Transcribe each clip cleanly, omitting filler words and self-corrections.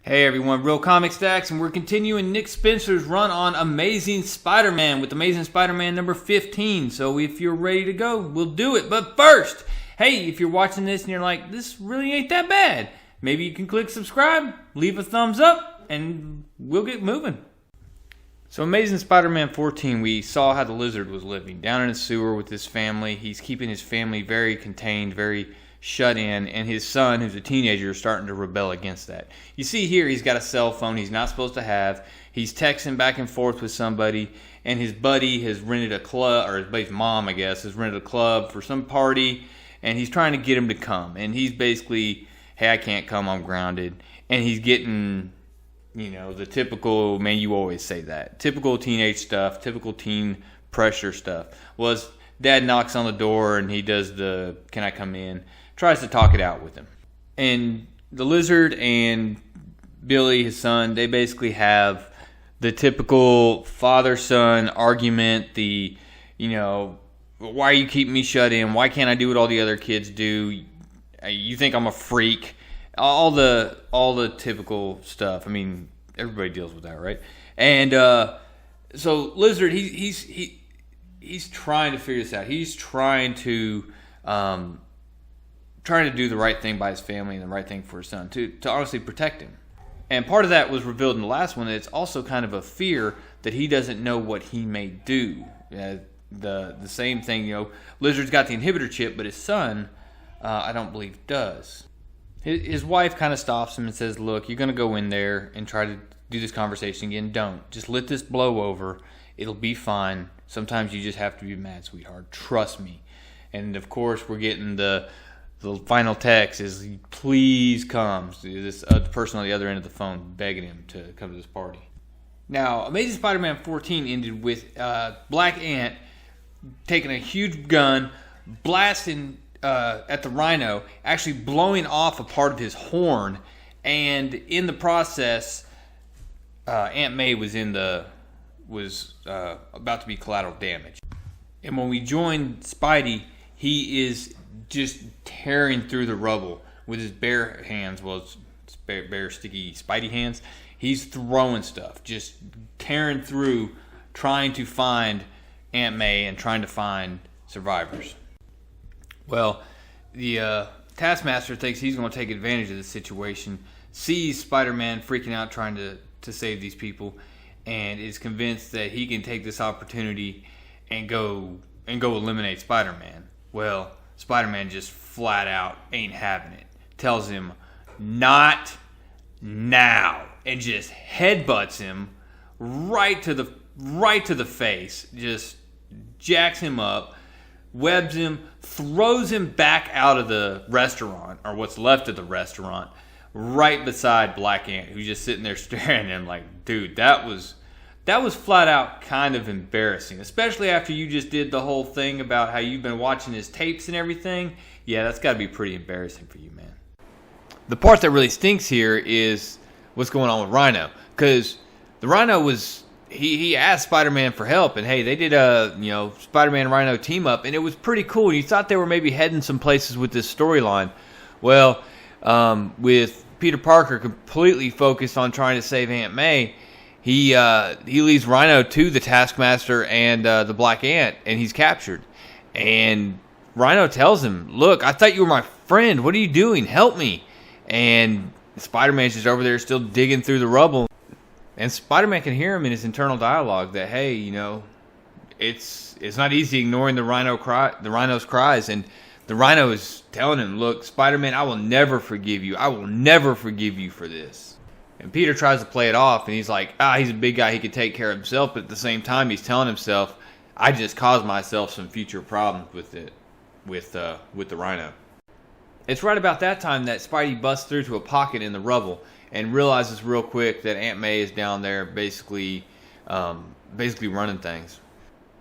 Hey everyone, Real Comic Stacks, and we're continuing Nick Spencer's run on Amazing Spider-Man with Amazing Spider-Man number 15. So if you're ready to go, we'll do it. But first, hey, if you're watching this and you're like, this really ain't that bad, maybe you can click subscribe, leave a thumbs up, and we'll get moving. So Amazing Spider-Man 14, we saw how the Lizard was living down in a sewer with his family. He's keeping his family very contained, very shut in, and his son, who's a teenager, is starting to rebel against that. You see here, he's got a cell phone he's not supposed to have. He's texting back and forth with somebody, and his buddy has rented a club, or his buddy's mom, I guess, has rented a club for some party, and he's trying to get him to come. And he's basically, hey, I can't come, I'm grounded. And he's getting, you know, the typical, man, you always say that, typical teenage stuff, typical teen pressure stuff. Was dad knocks on the door, and he does the, can I come in? Tries to talk it out with him. And the Lizard and Billy, his son, they basically have the typical father-son argument, the, you know, why are you keeping me shut in? Why can't I do what all the other kids do? You think I'm a freak? All the typical stuff. I mean, everybody deals with that, right? And so Lizard, he's trying to figure this out. He's trying to do the right thing by his family and the right thing for his son, to honestly protect him. And part of that was revealed in the last one. It's also kind of a fear that he doesn't know what he may do. The same thing, you know, Lizard's got the inhibitor chip, but his son, I don't believe, does. His wife kind of stops him and says, look, you're going to go in there and try to do this conversation again. Don't. Just let this blow over. It'll be fine. Sometimes you just have to be mad, sweetheart. Trust me. And, of course, we're getting the final text is, please come. This person on the other end of the phone begging him to come to this party. Now, Amazing Spider-Man 14 ended with Black Ant taking a huge gun, blasting at the Rhino, actually blowing off a part of his horn, and in the process, Aunt May was about to be collateral damage. And when we join Spidey, he is just tearing through the rubble with his bare hands, bare sticky Spidey hands. He's throwing stuff, just tearing through, trying to find Aunt May and trying to find survivors. Well, the Taskmaster thinks he's going to take advantage of the situation, sees Spider-Man freaking out trying to save these people, and is convinced that he can take this opportunity and go eliminate Spider-Man. Well, Spider-Man just flat out ain't having it. Tells him, not now, and just headbutts him right to the face. Just jacks him up, webs him, throws him back out of the restaurant, or what's left of the restaurant, right beside Black Ant, who's just sitting there staring at him like, dude, that was flat out kind of embarrassing, especially after you just did the whole thing about how you've been watching his tapes and everything. Yeah, that's got to be pretty embarrassing for you, man. The part that really stinks here is what's going on with Rhino, because the Rhino was, he asked Spider-Man for help, and hey, they did a, you know, Spider-Man and Rhino team up, and it was pretty cool. You thought they were maybe heading some places with this storyline. Well, with Peter Parker completely focused on trying to save Aunt May, he leads Rhino to the Taskmaster and the Black Ant, and he's captured. And Rhino tells him, look, I thought you were my friend. What are you doing? Help me. And Spider-Man's just over there still digging through the rubble. And Spider-Man can hear him in his internal dialogue that, hey, you know, it's not easy ignoring the Rhino's cries. And the Rhino is telling him, look, Spider-Man, I will never forgive you. I will never forgive you for this. And Peter tries to play it off, and he's like, he's a big guy, he could take care of himself. But at the same time, he's telling himself, I just caused myself some future problems with the Rhino. It's right about that time that Spidey busts through to a pocket in the rubble and realizes real quick that Aunt May is down there basically running things.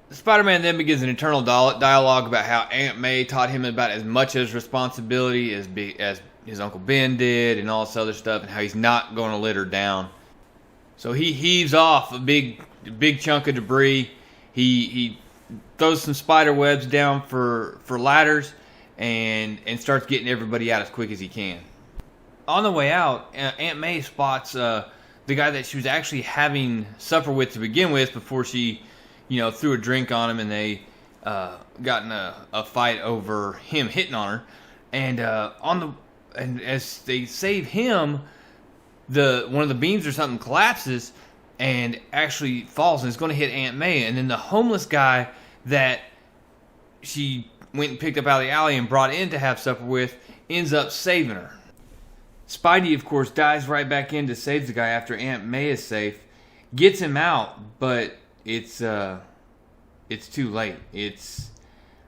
Spider-Man then begins an internal dialogue about how Aunt May taught him about as much as responsibility as his Uncle Ben did and all this other stuff, and how he's not going to let her down. So he heaves off a big chunk of debris. He throws some spider webs down for ladders and starts getting everybody out as quick as he can. on the way out, Aunt May spots the guy that she was actually having supper with to begin with before she, threw a drink on him and they got in a fight over him hitting on her. And and as they save him, one of the beams or something collapses and actually falls and it's going to hit Aunt May. And then the homeless guy that she went and picked up out of the alley and brought in to have supper with ends up saving her. Spidey, of course, dives right back in to save the guy after Aunt May is safe, gets him out, but it's too late. He's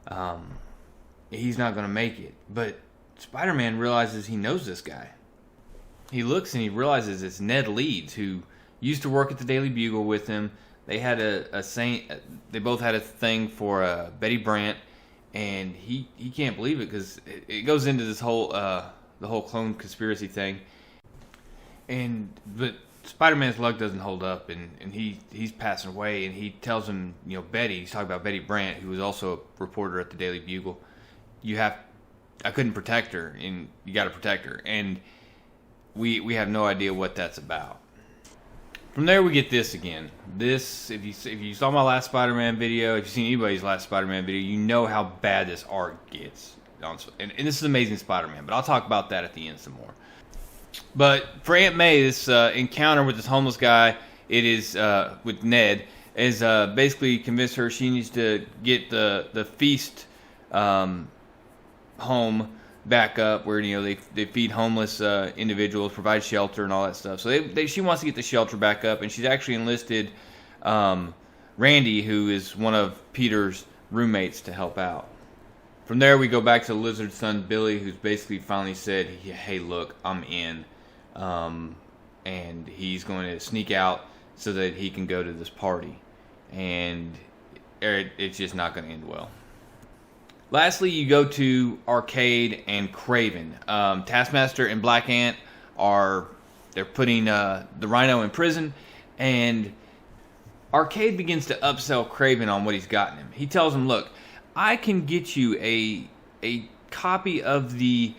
not going to make it. But Spider-Man realizes he knows this guy. He looks and he realizes it's Ned Leeds, who used to work at the Daily Bugle with him. They had they both had a thing for Betty Brant, and he can't believe it because it goes into this whole the whole clone conspiracy thing. But Spider-Man's luck doesn't hold up, and he's passing away, and he tells him, Betty, he's talking about Betty Brant, who was also a reporter at the Daily Bugle. I couldn't protect her, and you got to protect her, and we have no idea what that's about. From there, we get this again. This, if you saw my last Spider-Man video, if you've seen anybody's last Spider-Man video, you know how bad this art gets. And this is Amazing Spider-Man, but I'll talk about that at the end some more. But for Aunt May, this encounter with this homeless guy, it is with Ned, is basically convinced her she needs to get the feast home back up, where they feed homeless individuals, provide shelter and all that stuff. So she wants to get the shelter back up, and she's actually enlisted Randy, who is one of Peter's roommates, to help out. From there, we go back to the Lizard's son, Billy, who's basically finally said, hey, look, I'm in. And he's going to sneak out so that he can go to this party. And it's just not going to end well. Lastly, you go to Arcade and Kraven. Taskmaster and Black Ant they're putting the Rhino in prison. And Arcade begins to upsell Kraven on what he's gotten him. He tells him, look, I can get you a copy of the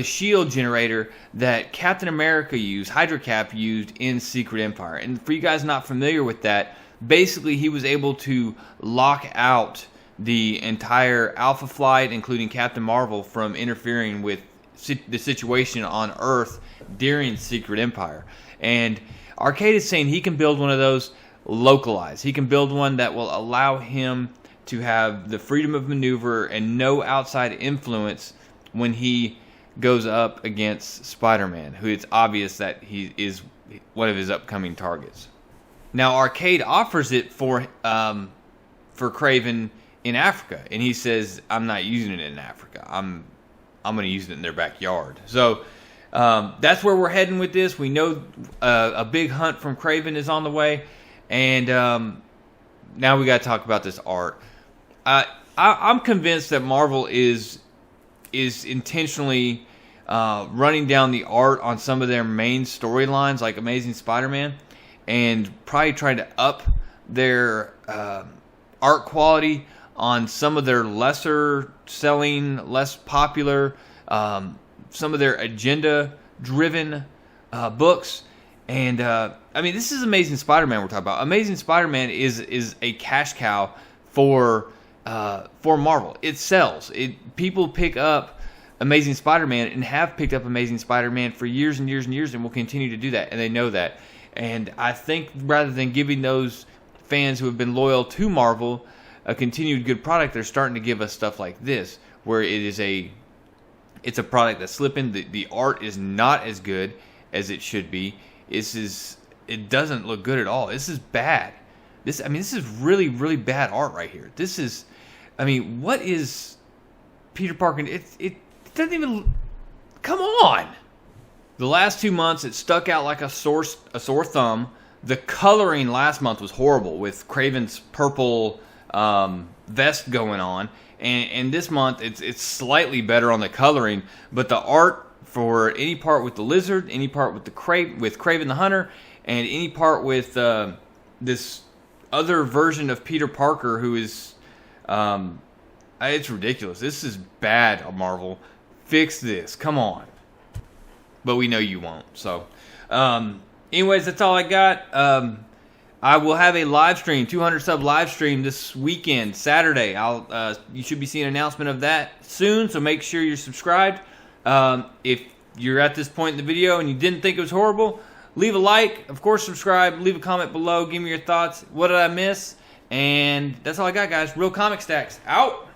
shield generator that Captain America used, Hydra-Cap used in Secret Empire. And for you guys not familiar with that, basically he was able to lock out the entire Alpha Flight, including Captain Marvel, from interfering with the situation on Earth during Secret Empire. And Arcade is saying he can build one of those localized. He can build one that will allow him to have the freedom of maneuver and no outside influence when he goes up against Spider-Man, who it's obvious that he is one of his upcoming targets. Now, Arcade offers it for Kraven in Africa, and he says, I'm not using it in Africa. I'm going to use it in their backyard. So that's where we're heading with this. We know a big hunt from Kraven is on the way. And now we got to talk about this art. I'm convinced that Marvel is intentionally running down the art on some of their main storylines, like Amazing Spider-Man, and probably trying to up their art quality on some of their lesser selling, less popular, some of their agenda-driven books. And this is Amazing Spider-Man we're talking about. Amazing Spider-Man is a cash cow for Marvel. It sells. People pick up Amazing Spider-Man and have picked up Amazing Spider-Man for years and years and years, and will continue to do that, and they know that. And I think rather than giving those fans who have been loyal to Marvel a continued good product, they're starting to give us stuff like this, where it's a product that's slipping. The art is not as good as it should be. It doesn't look good at all. This is bad. This is really, really bad art right here. This is, what is Peter Parker? It doesn't even, come on. The last 2 months, it stuck out like a sore thumb. The coloring last month was horrible with Kraven's purple vest going on. And this month, it's slightly better on the coloring, but the art for any part with the Lizard, any part with Kraven the Hunter, and any part with this other version of Peter Parker who is, it's ridiculous. This is bad, Marvel. Fix this. Come on. But we know you won't. So, anyways, that's all I got. I will have a live stream, 200 sub live stream this weekend, Saturday. You should be seeing an announcement of that soon, so make sure you're subscribed. If you're at this point in the video and you didn't think it was horrible, leave a like, of course subscribe, leave a comment below, give me your thoughts. What did I miss? And that's all I got, guys. Real Comic Stacks, out!